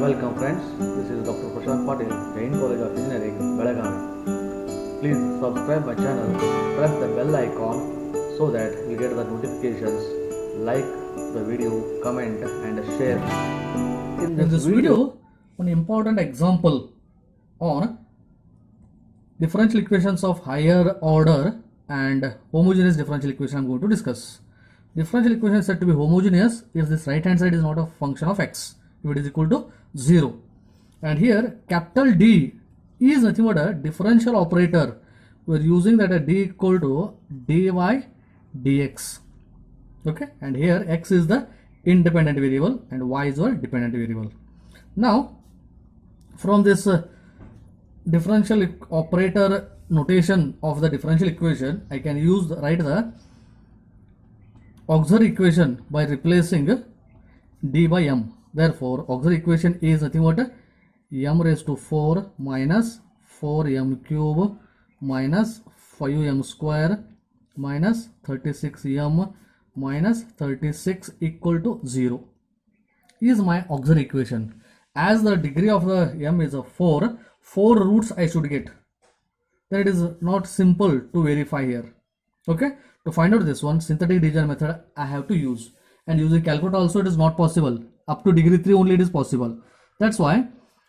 Welcome friends, this is Dr. Prashant Patil, Jain College of Engineering, Belagavi. Please subscribe my channel, press the bell icon so that you get the notifications, like the video, comment and share. In this video, one important example on differential equations of higher order and homogeneous differential equation I am going to discuss. Differential equation is said to be homogeneous if this right hand side is not a function of x, if it is equal to 0. And here capital D is nothing but a differential operator. We are using that a D equal to dy dx. Okay, and here x is the independent variable and y is our dependent variable. Now from this differential operator notation of the differential equation, I can write the auxiliary equation by replacing d by m. Therefore auxiliary equation is nothing but m raised to 4 minus 4m cube minus 5m square minus 36m minus 36 equal to 0 is my auxiliary equation. As the degree of the m is a 4 roots I should get. Then it is not simple to verify here. Okay, to find out this one, synthetic division method I have to use, and using calculator also it is not possible. Up to degree 3 only it is possible. That's why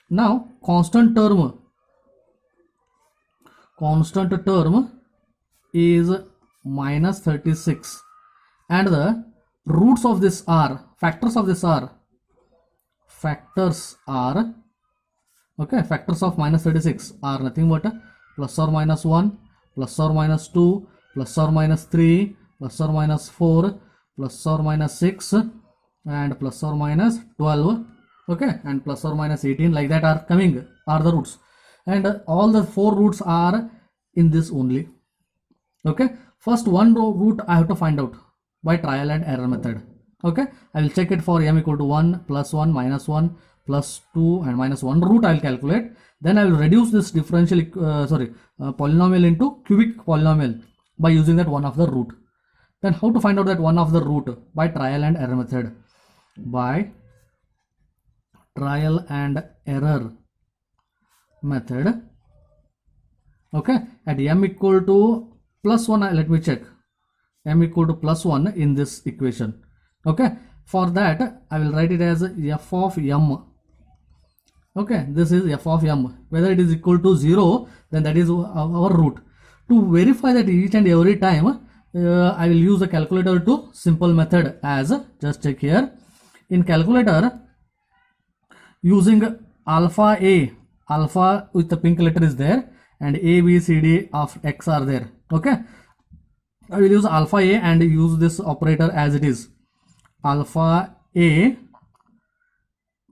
now constant term is minus 36, and the roots of this are, factors of minus 36 are nothing but plus or minus 1, plus or minus 2, plus or minus 3, plus or minus 4, plus or minus 6, and plus or minus 12, okay, and plus or minus 18, like that are the roots, and all the 4 roots are in this only. Okay, first one root I have to find out by trial and error method. Okay, I will check it for m equal to 1, plus 1, minus 1, plus 2 and minus 1 root I will calculate. Then I will reduce this polynomial into cubic polynomial by using that one of the root. Then how to find out that one of the root? By trial and error method. By trial and error method. Okay, at m equal to plus 1, let me check m equal to plus 1 in this equation. Okay, for that I will write it as f of m. Okay, this is f of m. Whether it is equal to 0, then that is our root. To verify that each and every time, I will use the calculator to simple method as, just check here. In calculator, using alpha with the pink letter is there, and a, b, c, d of x are there. Okay, I will use alpha a and use this operator as it is. Alpha a,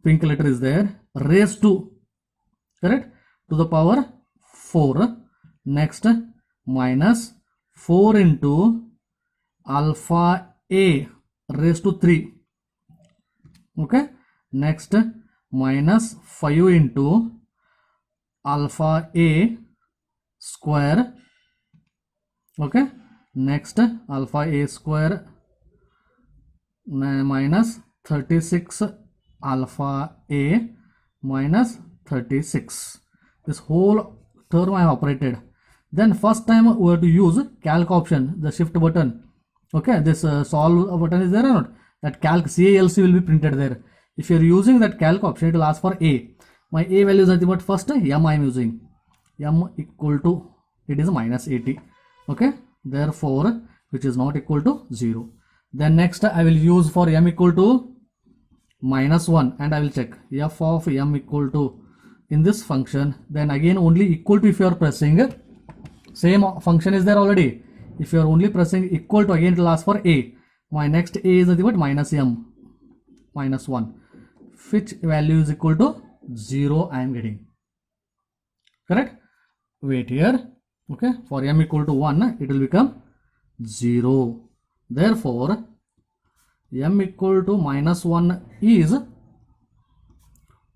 pink letter is there, raised to, correct, to the power 4. Next minus 4 into alpha a raised to 3. Okay, next minus 5 into alpha a square. Okay, next alpha a square minus 36 alpha a minus 36. This whole term I have operated. Then first time we have to use calc option, the shift button. Okay, this solve button is there or not? That calc CALC will be printed there. If you are using that calc option, it will ask for a. My a value is nothing but first m I am using. M equal to, it is minus 80. Okay, therefore which is not equal to 0. Then next I will use for m equal to minus 1, and I will check f of m equal to in this function. Then again only equal to, if you are pressing, same function is there already. If you are only pressing equal to, again it will ask for a. My next a is nothing but minus m, minus 1, which value is equal to 0 I am getting. Correct? Wait here. Okay, for m equal to 1 it will become 0. Therefore m equal to minus 1 is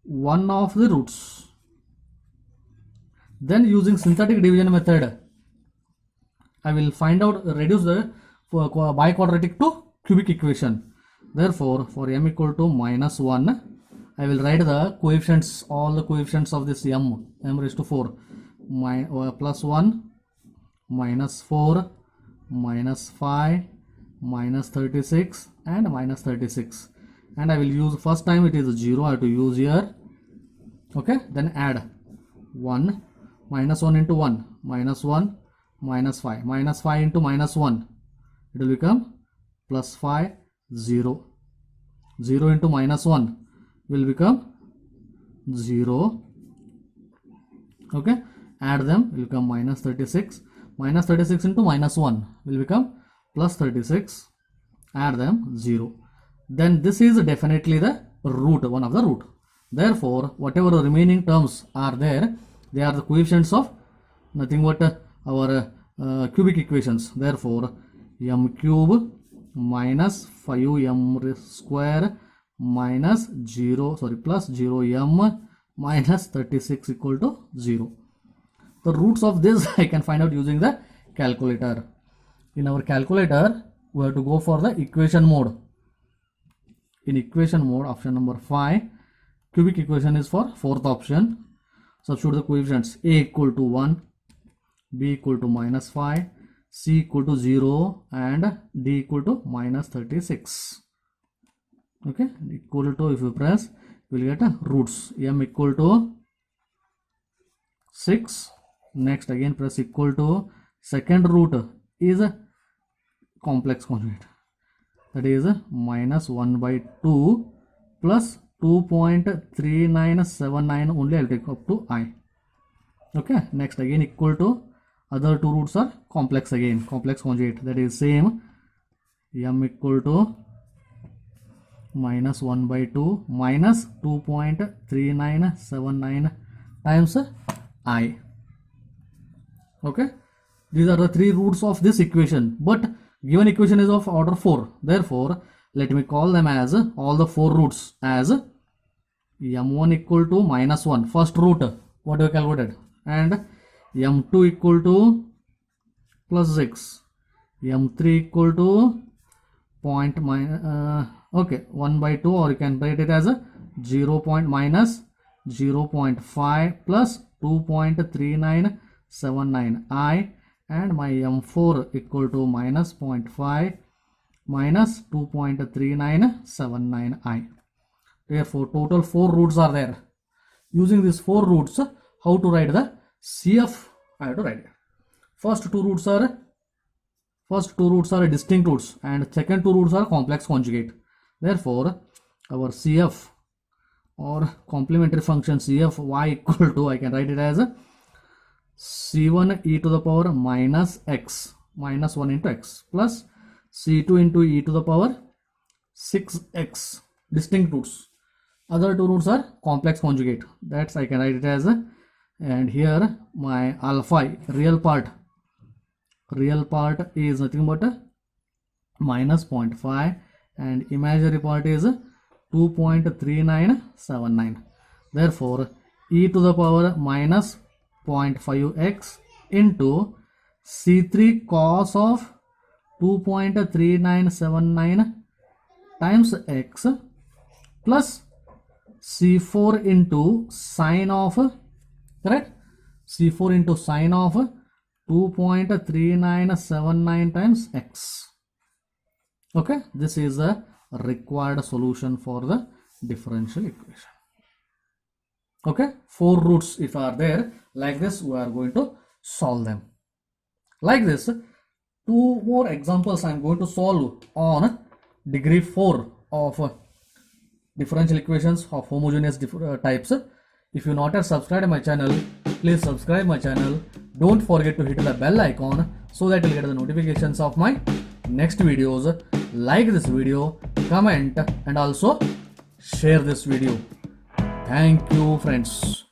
one of the roots. Then using synthetic division method, I will reduce the biquadratic to cubic equation. Therefore, for m equal to minus 1, I will write the coefficients, all the coefficients of this m raised to 4, plus 1, minus 4, minus 5, minus 36 and minus 36, and I will use, first time it is 0, I have to use here. Okay, then add 1, minus 1 into 1, minus 1, minus 5, minus 5 into minus 1, it will become plus 5, 0, 0 into minus 1 will become 0. Okay, add them, will become minus 36, minus 36 into minus 1 will become plus 36, add them, 0. Then this is definitely the root, one of the root. Therefore, whatever the remaining terms are there, they are the coefficients of nothing but our cubic equations. Therefore, m cube minus 5m square minus 0, sorry, plus 0m minus 36 equal to 0. The roots of this I can find out using the calculator. In our calculator, we have to go for the equation mode. In equation mode, option number 5, cubic equation is for fourth option. Substitute the coefficients. A equal to 1, B equal to minus 5, C equal to 0 and D equal to minus 36. Okay, equal to, if you press, you will get roots. M equal to 6. Next again press equal to, second root is a complex conjugate, that is minus 1 by 2 plus 2.3979, only I will take up to I. Okay, next again equal to, other two roots are complex again, complex conjugate, that is same, m equal to minus 1 by 2 minus 2.3979 times I. Okay, these are the three roots of this equation, but given equation is of order 4. Therefore, let me call them as all the 4 roots as m1 equal to minus 1, first root, what we calculated, and m2 equal to plus 6, m3 equal to okay, 1 by 2, or you can write it as a 0 minus 0.5 plus 2.3979 I, and my m4 equal to minus 0.5 minus 2.3979 I. Therefore, total 4 roots are there. Using these 4 roots, how to write the CF? I have to write it. First two roots are distinct roots, and second two roots are complex conjugate. Therefore, our CF or complementary function CF y equal to, I can write it as C1 e to the power minus x, minus 1 into x, plus C2 into e to the power 6x, distinct roots. Other two roots are complex conjugate, that's I can write it as and here my alpha, real part is nothing but minus 0.5 and imaginary part is 2.3979. Therefore, e to the power minus 0.5x into C3 cos of 2.3979 times x plus C4 into sine of, correct, C4 into sine of 2.3979 times x. Okay, this is the required solution for the differential equation. Okay, 4 roots if are there, like this we are going to solve them. Like this, 2 more examples I am going to solve on degree 4 of differential equations of homogeneous types. If you not have subscribed my channel, please subscribe my channel. Don't forget to hit the bell icon so that you'll get the notifications of my next videos. Like this video, comment and also share this video. Thank you friends.